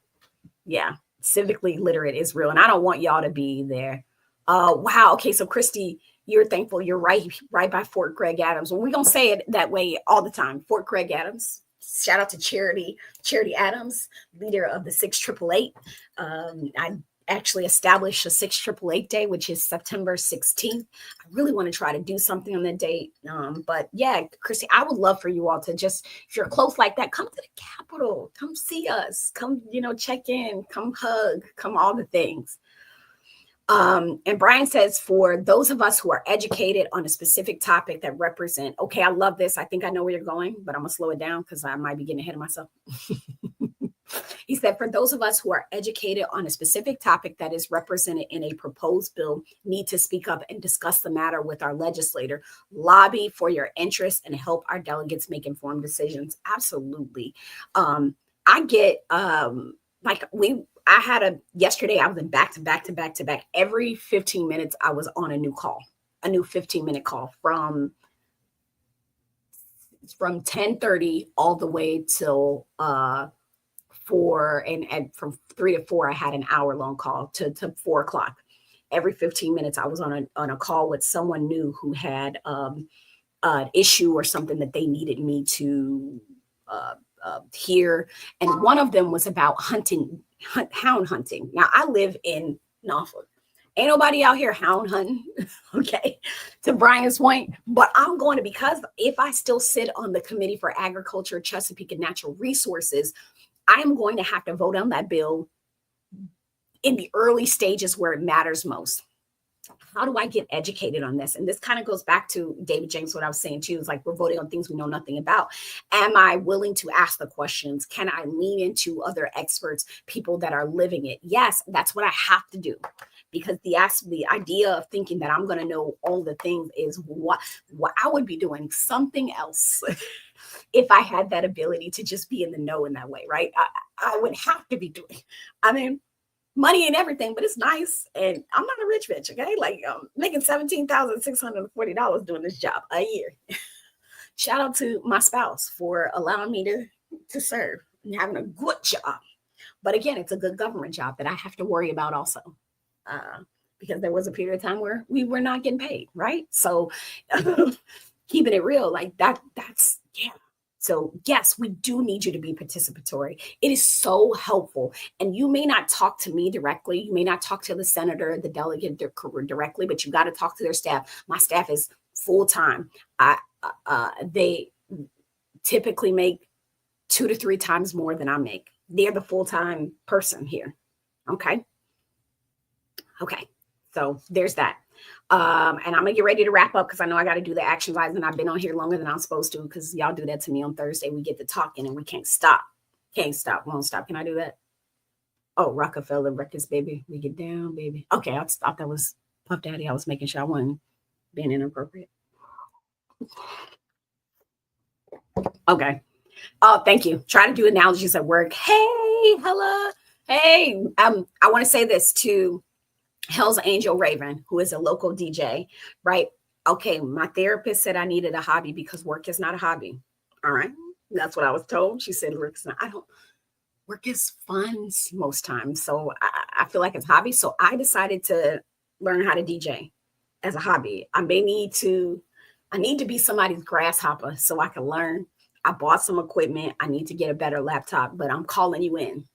Civically literate is real, and I don't want y'all to be there. Wow. Okay, so Christy, you're thankful. You're right by Fort Craig Adams. Well, we're gonna say it that way all the time. Fort Craig Adams. Shout out to Charity Adams, leader of the 6888. I actually established a 6888 day, which is September 16th. I really want to try to do something on that date. But yeah, Christy, I would love for you all to just, if you're close like that, come to the Capitol, come see us, come, check in, come hug, come all the things. And Brian says, for those of us who are educated on a specific topic that represent, okay, I love this. I think I know where you're going, but I'm gonna slow it down because I might be getting ahead of myself. He said, for those of us who are educated on a specific topic that is represented in a proposed bill, need to speak up and discuss the matter with our legislator, lobby for your interests, and help our delegates make informed decisions. Absolutely. I get yesterday I was in back to back. Every 15 minutes I was on a new 15-minute call from 10:30 all the way till 4, and from 3 to 4 I had an hour-long call to 4 o'clock. Every 15 minutes I was on a call with someone new who had an issue or something that they needed me to hear. And one of them was about hound hunting. Now I live in Norfolk. Ain't nobody out here hound hunting, okay, to Brian's point. But I'm going to, because if I still sit on the Committee for Agriculture, Chesapeake, and Natural Resources, I'm going to have to vote on that bill in the early stages where it matters most. How do I get educated on this? And this kind of goes back to David James, what I was saying too, is like, we're voting on things we know nothing about. Am I willing to ask the questions? Can I lean into other experts, people that are living it? Yes, that's what I have to do. Because the idea of thinking that I'm going to know all the things is what I would be doing something else if I had that ability to just be in the know in that way, right? I would have to be doing. I mean, money ain't everything, but it's nice. And I'm not a rich bitch, okay? Like making $17,640 doing this job a year. Shout out to my spouse for allowing me to serve and having a good job. But again, it's a good government job that I have to worry about also. Because there was a period of time where we were not getting paid, right? So keeping it real, like that's, yeah. So yes, we do need you to be participatory. It is so helpful. And you may not talk to me directly. You may not talk to the senator, the delegate directly, but you got to talk to their staff. My staff is full-time. They typically make 2 to 3 times more than I make. They're the full-time person here. Okay. So there's that. And I'm gonna get ready to wrap up because I know I got to do the action items, and I've been on here longer than I'm supposed to because y'all do that to me on Thursday. We get to talking and we can't stop. Won't stop. Can I do that? Oh, Rockefeller Records, baby. We get down, baby. Okay, I thought that was Puff Daddy. I was making sure I wasn't being inappropriate. Okay. Oh, thank you. Try to do analogies at work. Hey, hello. Hey, I want to say this to Hell's Angel Raven, who is a local DJ, right? Okay, my therapist said I needed a hobby because work is not a hobby. All right. That's what I was told. She said work is not, I don't, work is fun most times. So I feel like it's a hobby. So I decided to learn how to DJ as a hobby. I need to be somebody's grasshopper so I can learn. I bought some equipment. I need to get a better laptop, but I'm calling you in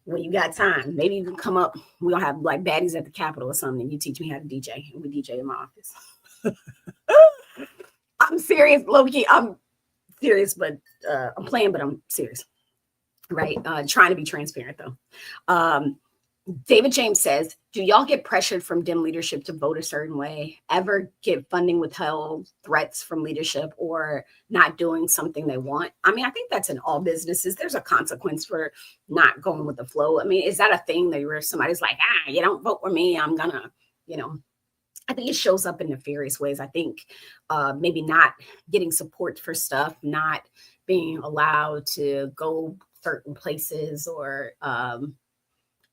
when you got time. Maybe you can come up. We don't have like baddies at the Capitol or something. You teach me how to DJ, and we DJ in my office. I'm serious, low key. I'm serious, but I'm playing, but I'm serious. Right? Trying to be transparent though. Um, David James says, do y'all get pressured from dim leadership to vote a certain way? Ever get funding withheld, threats from leadership, or not doing something they want? I mean, I think that's in all businesses. There's a consequence for not going with the flow. I mean, is that a thing that where somebody's like, you don't vote for me, I'm gonna, you know, I think it shows up in nefarious ways. I think maybe not getting support for stuff, not being allowed to go certain places, or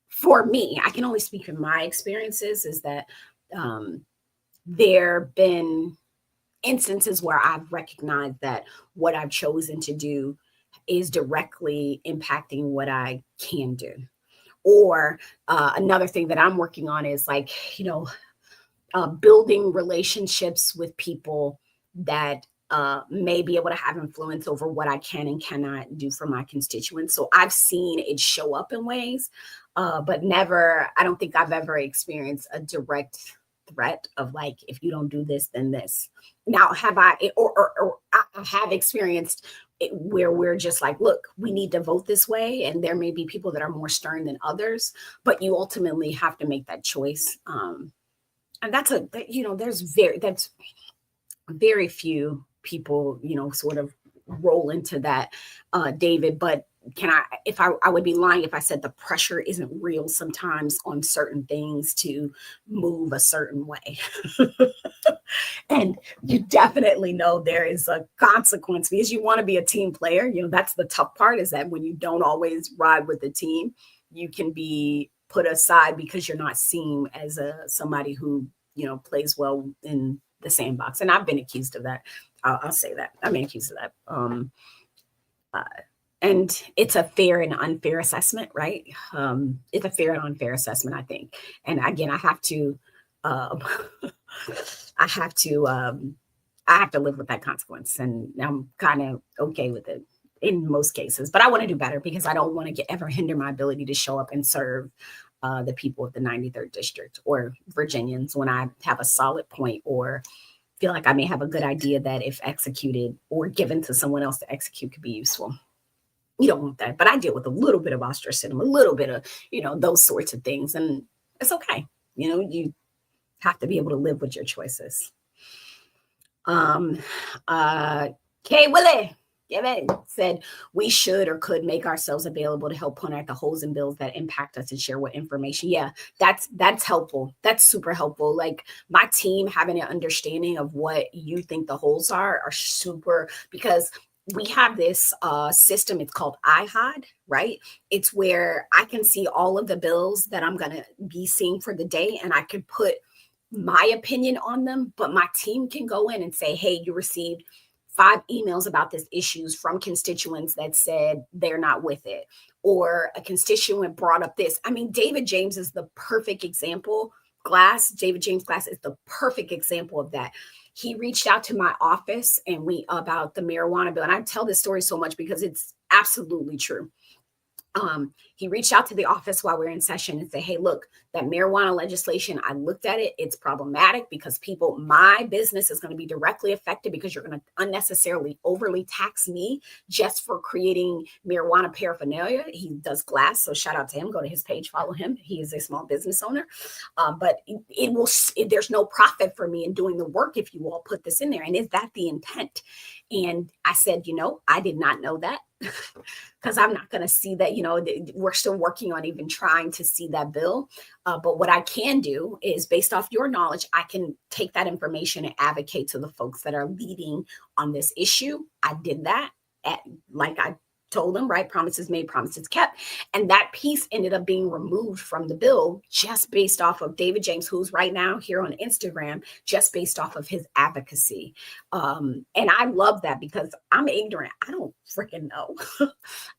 for me, I can only speak from my experiences, is that um, there have been instances where I've recognized that what I've chosen to do is directly impacting what I can do. Or another thing that I'm working on is like, building relationships with people that may be able to have influence over what I can and cannot do for my constituents. So I've seen it show up in ways, but never, I don't think I've ever experienced a direct threat of like, if you don't do this, then this. Now, have I, or I have experienced it where we're just like, look, we need to vote this way. And there may be people that are more stern than others, but you ultimately have to make that choice. And that's very few people, sort of roll into that, David. But I would be lying if I said the pressure isn't real sometimes on certain things to move a certain way. And you definitely know there is a consequence because you want to be a team player. That's the tough part, is that when you don't always ride with the team, you can be put aside because you're not seen as somebody who, plays well in the sandbox. And I've been accused of that. I'll say that. I've been accused of that. Uh, and it's a fair and unfair assessment, right? It's a fair and unfair assessment, I think. And again, I have to, um, I have to, I have to live with that consequence, and I'm kind of okay with it in most cases. But I want to do better because I don't want to ever hinder my ability to show up and serve the people of the 93rd district or Virginians when I have a solid point or feel like I may have a good idea that if executed or given to someone else to execute could be useful. You don't want that, but I deal with a little bit of ostracism, a little bit of, those sorts of things. And it's okay. You have to be able to live with your choices. Um, Kay Willie said we should or could make ourselves available to help point out the holes in bills that impact us and share what information. Yeah, that's helpful. That's super helpful. Like my team having an understanding of what you think the holes are super, because we have this system. It's called iHod, right? It's where I can see all of the bills that I'm going to be seeing for the day, and I could put my opinion on them, but my team can go in and say, hey, you received 5 emails about this issues from constituents that said they're not with it, or a constituent brought up this. I mean, David James is the perfect example. David James Glass is the perfect example of that. He reached out to my office and about the marijuana bill. And I tell this story so much because it's absolutely true. He reached out to the office while we were in session and said, hey, look, that marijuana legislation, I looked at it. It's problematic because my business is going to be directly affected because you're going to unnecessarily overly tax me just for creating marijuana paraphernalia. He does glass. So shout out to him. Go to his page, follow him. He is a small business owner. But there's no profit for me in doing the work if you all put this in there. And is that the intent? And I said, I did not know that. Because I'm not going to see that, we're still working on even trying to see that bill. But what I can do is, based off your knowledge, I can take that information and advocate to the folks that are leading on this issue. I did that like I told them, right? Promises made, promises kept. And that piece ended up being removed from the bill just based off of David James, who's right now here on Instagram, just based off of his advocacy. And I love that because I'm ignorant. I don't freaking know.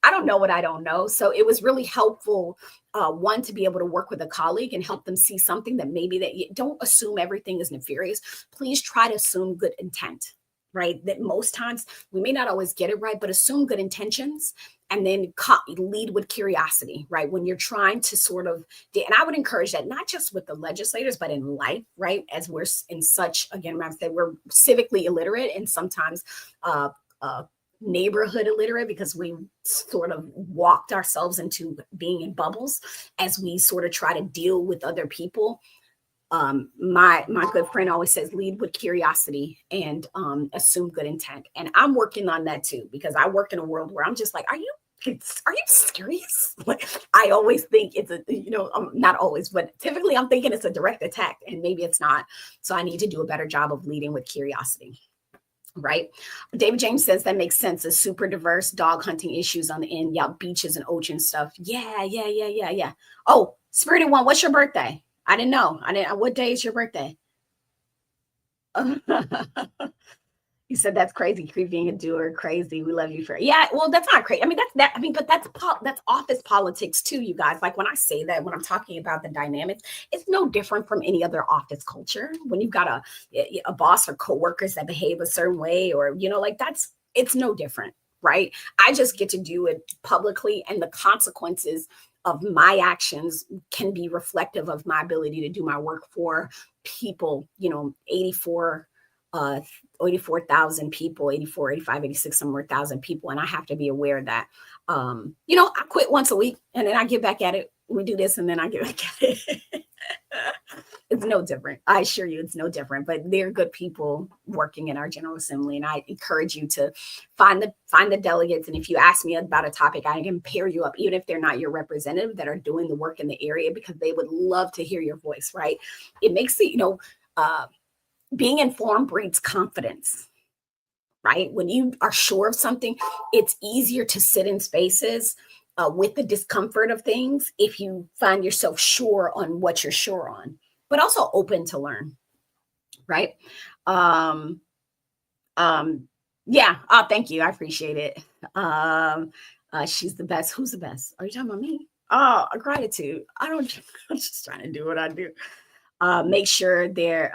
I don't know what I don't know. So it was really helpful, one, to be able to work with a colleague and help them see something that maybe that you don't assume everything is nefarious. Please try to assume good intent, right? That most times we may not always get it right, but assume good intentions and then lead with curiosity, right? When you're trying to sort of, and I would encourage that not just with the legislators, but in life, right? As we're in such, again, I said we're civically illiterate and sometimes neighborhood illiterate because we sort of walked ourselves into being in bubbles as we sort of try to deal with other people. My good friend always says lead with curiosity and assume good intent. And I'm working on that too, because I work in a world where I'm just like, are you serious? Like, I always think it's a, not always, but typically I'm thinking it's a direct attack and maybe it's not. So I need to do a better job of leading with curiosity. Right. David James says that makes sense. It's super diverse dog hunting issues on the end. Yeah. Beaches and ocean stuff. Yeah. Oh, Spirited One, what's your birthday? I didn't know. What day is your birthday? You said that's crazy. Creeping a doer, crazy. We love you for. Yeah, well, that's not crazy. I mean, but that's office politics too, you guys. Like when I say that, when I'm talking about the dynamics, it's no different from any other office culture. When you've got a boss or coworkers that behave a certain way, or like it's no different, right? I just get to do it publicly, and the consequences of my actions can be reflective of my ability to do my work for people, 84,000 people, 84, 85, 86, some more thousand people. And I have to be aware of that. I quit once a week and then I get back at it. We do this and then I get back at it. It's no different. I assure you it's no different, but they're good people working in our General Assembly. And I encourage you to find the delegates. And if you ask me about a topic, I can pair you up, even if they're not your representative, that are doing the work in the area, because they would love to hear your voice, right? It makes it, being informed breeds confidence, right? When you are sure of something, it's easier to sit in spaces with the discomfort of things if you find yourself sure on what you're sure on, but also open to learn, right? Yeah. Oh, thank you. I appreciate it. She's the best. Who's the best? Are you talking about me? Oh, gratitude. I'm just trying to do what I do. Make sure they're,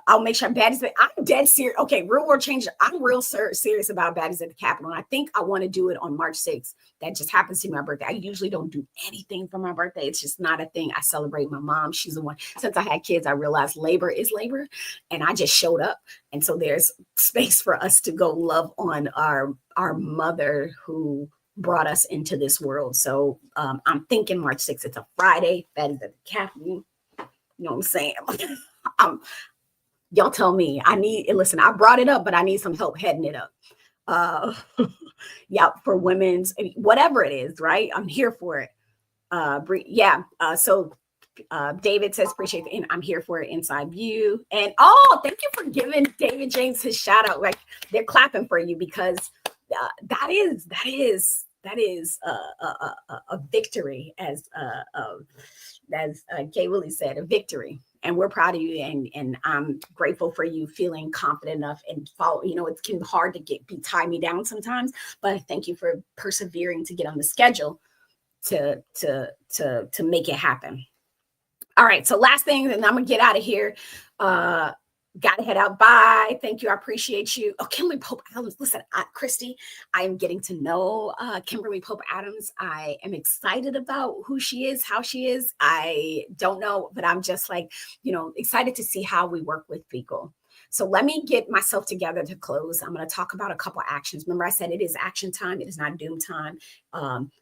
I'll make sure Baddies. I'm dead serious. Okay, real world changer. I'm real serious about Baddies at the Capitol. And I think I want to do it on March 6th. That just happens to be my birthday. I usually don't do anything for my birthday. It's just not a thing. I celebrate my mom. She's the one. Since I had kids, I realized labor is labor. And I just showed up. And so there's space for us to go love on our mother who brought us into this world. So I'm thinking March 6th. It's a Friday. Baddies at the Capitol. You know what I'm saying? Y'all tell me. Listen, I brought it up, but I need some help heading it up. Yeah, for women's, whatever it is, right? I'm here for it. So David says, appreciate it. And I'm here for it. Inside View. And thank you for giving David James his shout out. Like they're clapping for you because that is a victory, as Kay Willie said, a victory. And we're proud of you, and I'm grateful for you feeling confident enough and follow. It can be hard to tie me down sometimes, but I thank you for persevering to get on the schedule to make it happen. All right, so last thing, and I'm gonna get out of here. Got to head out. Bye. Thank you. I appreciate you. Oh, Kimberly Pope Adams. Listen, Christy, I am getting to know Kimberly Pope Adams. I am excited about who she is, how she is. I don't know, but I'm just like, excited to see how we work with people. So let me get myself together to close. I'm going to talk about a couple of actions. Remember, I said it is action time. It is not doom time.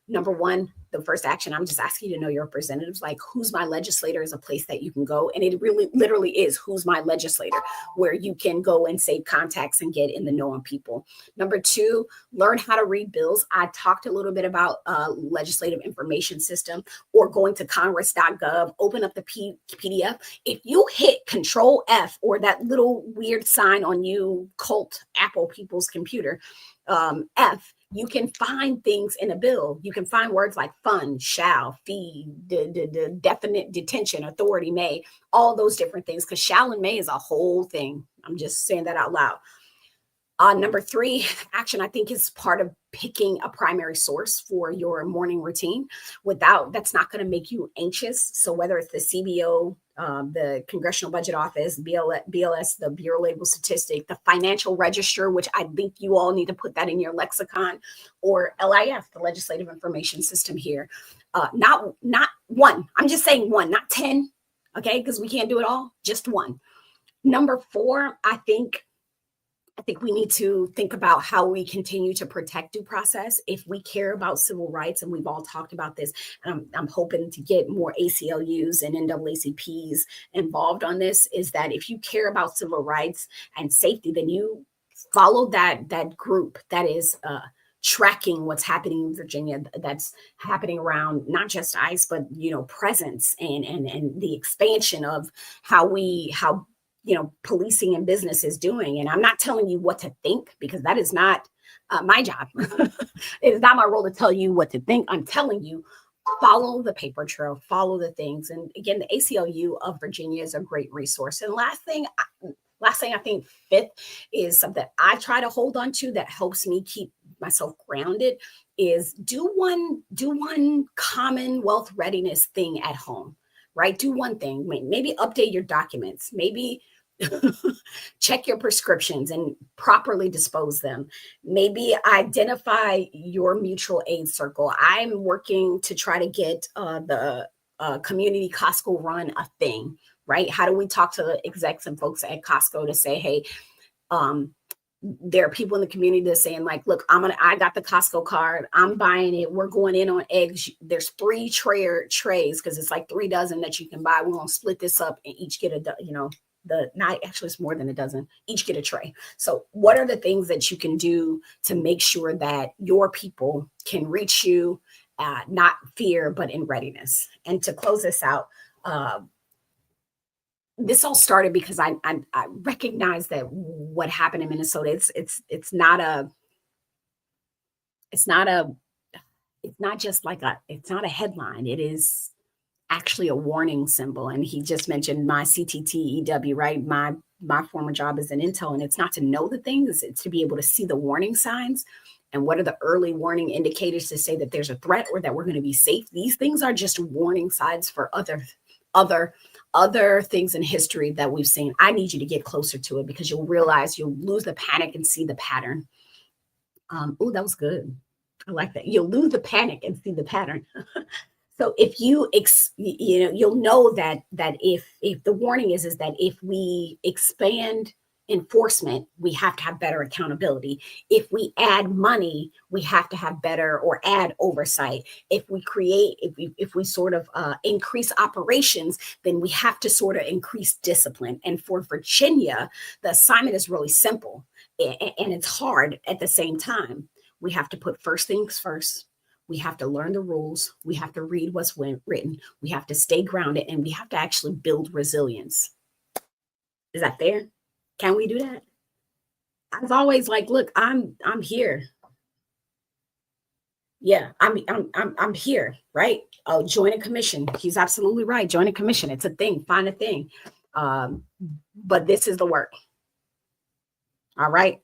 Number one, the first action, I'm just asking you to know your representatives. Like, who's my legislator is a place that you can go. And it really literally is who's my legislator, where you can go and save contacts and get in the know on people. Number two, learn how to read bills. I talked a little bit about legislative information system, or going to congress.gov, open up the PDF. If you hit Control F, or that little weird sign on you cult Apple people's computer, F, You can find things in a bill. You can find words like fund, shall, fee, the definite, detention, authority, may, all those different things, because shall and may is a whole thing. I'm just saying that out loud. Number 3, action, I think, is part of picking a primary source for your morning routine. That's not going to make you anxious. So whether it's the CBO, the Congressional Budget Office, BLS, the Bureau of Labor Statistics, the Financial Register, which I think you all need to put that in your lexicon, or LIS, the Legislative Information System here. Not one. I'm just saying one, not 10. Okay, because we can't do it all. Just one. Number 4, I think we need to think about how we continue to protect due process. If we care about civil rights, and we've all talked about this, and I'm hoping to get more ACLUs and NAACPs involved on this, is that if you care about civil rights and safety, then you follow that group that is tracking what's happening in Virginia, that's happening around not just ICE, but presence and the expansion of how policing and business is doing. And I'm not telling you what to think, because that is not my job. It is not my role to tell you what to think. I'm telling you, follow the paper trail, follow the things. And again, the ACLU of Virginia is a great resource. And last thing, I think 5th is something I try to hold on to that helps me keep myself grounded, is do one Commonwealth readiness thing at home, right? Do one thing, maybe update your documents, maybe check your prescriptions and properly dispose them. Maybe identify your mutual aid circle. I'm working to try to get the community Costco run a thing, right? How do we talk to the execs and folks at Costco to say, hey, there are people in the community that's saying, like, look, I got the Costco card. I'm buying it. We're going in on eggs. There's 3 trays, because it's like 3 dozen that you can buy. We're going to split this up and each get actually it's more than a dozen, each get a tray. So what are the things that you can do to make sure that your people can reach you, not fear, but in readiness? And to close this out, this all started because I recognize that what happened in Minnesota, it's not a headline. It is actually a warning symbol. And he just mentioned my CTTEW, right? My former job is in Intel, and it's not to know the things, it's to be able to see the warning signs. And what are the early warning indicators to say that there's a threat or that we're going to be safe? These things are just warning signs for other things in history that we've seen. I need you to get closer to it, because you'll realize, you'll lose the panic and see the pattern. Oh, that was good. I like that. You'll lose the panic and see the pattern. So if you'll know that if the warning is that if we expand enforcement, we have to have better accountability. If we add money, we have to have better or add oversight. If we sort of increase operations, then we have to sort of increase discipline. And for Virginia, the assignment is really simple, and it's hard at the same time. We have to put first things first. We have to learn the rules. We have to read what's written. We have to stay grounded, and we have to actually build resilience. Is that fair? Can we do that? I was always like, look, I'm here. Yeah, I'm here, right? Oh, join a commission. He's absolutely right. Join a commission. It's a thing. Find a thing. But this is the work. All right.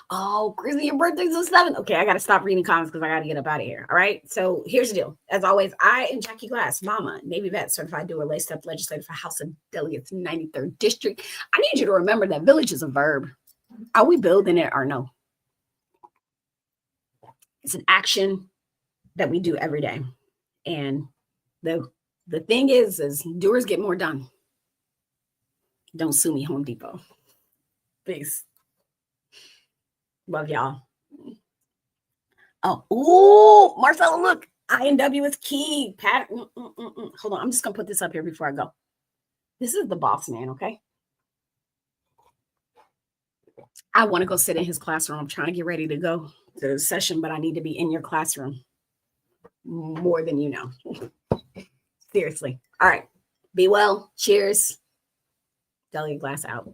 Oh, Chrissy, your birthday's the 7th. Okay, I got to stop reading comments because I got to get up out of here. All right. So here's the deal. As always, I am Jackie Glass, Mama, Navy vet, certified doer, laced up legislator for House of Delegates, 93rd District. I need you to remember that village is a verb. Are we building it or no? It's an action that we do every day. And the thing is doers get more done. Don't sue me, Home Depot. Peace. Love y'all. Oh, Marcella, look, INW is key. Pat, hold on. I'm just going to put this up here before I go. This is the boss man, okay? I want to go sit in his classroom. I'm trying to get ready to go to the session, but I need to be in your classroom more than you know. Seriously. All right. Be well. Cheers. Delegate Glass out.